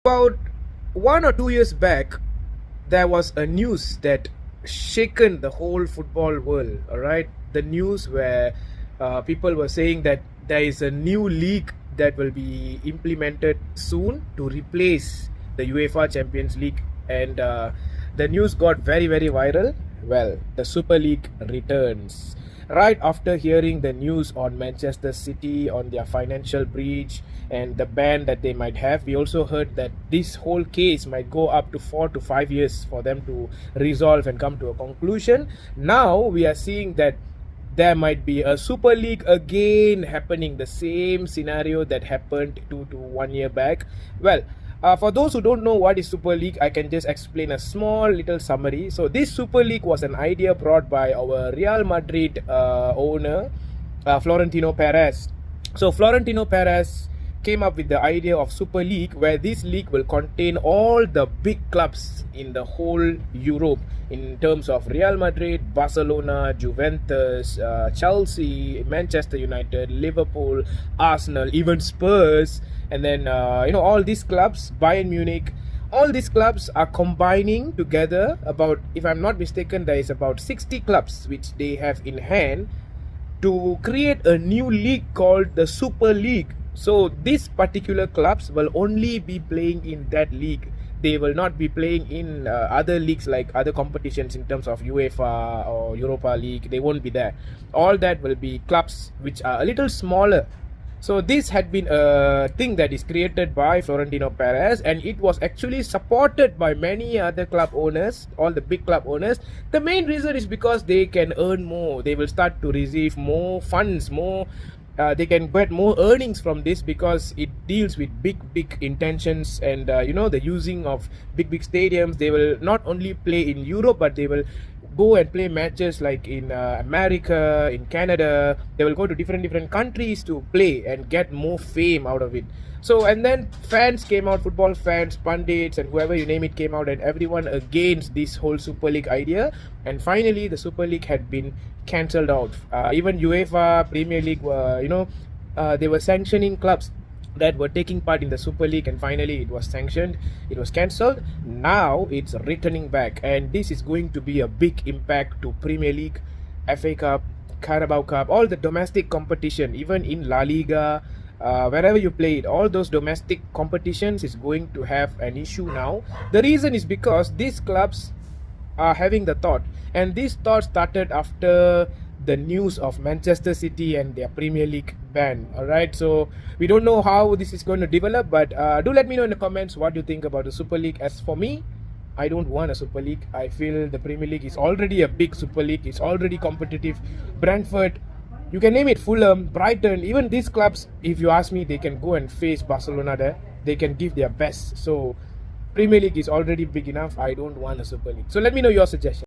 About 1 or 2 years back, there was a news that shaken the whole football world. All right, the news where people were saying that there is a new league that will be implemented soon to replace the UEFA Champions League, and the news got very viral. Well, the Super League returns. Right after hearing the news on Manchester City, on their financial breach and the ban that they might have, we also heard that this whole case might go up to 4 to 5 years for them to resolve and come to a conclusion. Now we are seeing that there might be a Super League again happening, the same scenario that happened 2 to 1 year back. Well, for those who don't know what is Super League, I can just explain a small little summary. So this Super League was an idea brought by our Real Madrid owner, Florentino Perez. So Florentino Perez came up with the idea of Super League, where this league will contain all the big clubs in the whole Europe in terms of Real Madrid, Barcelona, Juventus, Chelsea, Manchester United, Liverpool, Arsenal, even Spurs, and then all these clubs, Bayern Munich. All these clubs are combining together. About, if I'm not mistaken, there is about 60 clubs which they have in hand to create a new league called the Super League. So these particular clubs will only be playing in that league. They will not be playing in other leagues, like other competitions in terms of UEFA or Europa League. They won't be there. All that will be clubs which are a little smaller. So this had been a thing that is created by Florentino Perez, and it was actually supported by many other club owners, all the big club owners. The main reason is because they can earn more. They will start to receive more funds, they can get more earnings from this, because it deals with big intentions, and the using of big stadiums. They will not only play in Europe, but they will go and play matches like in America, in Canada. They will go to different countries to play and get more fame out of it. So, and then fans came out, football fans, pundits, and whoever you name it came out, and everyone against this whole Super League idea. And finally the Super League had been cancelled out. Even UEFA, Premier League were, they were sanctioning clubs that were taking part in the Super League, and finally it was sanctioned, it was cancelled. Now it's returning back, and this is going to be a big impact to Premier League, FA Cup, Carabao Cup, all the domestic competition, even in La Liga, wherever you play it, all those domestic competitions is going to have an issue now. The reason is because these clubs are having the thought, and this thought started after the news of Manchester City and their Premier League ban. Alright, so we don't know how this is going to develop, but do let me know in the comments what you think about the Super League. As for me, I don't want a Super League. I feel the Premier League is already a big Super League. It's already competitive. Brentford, you can name it, Fulham, Brighton, even these clubs, if you ask me, they can go and face Barcelona there. They can give their best. So Premier League is already big enough. I don't want a Super League. So let me know your suggestion.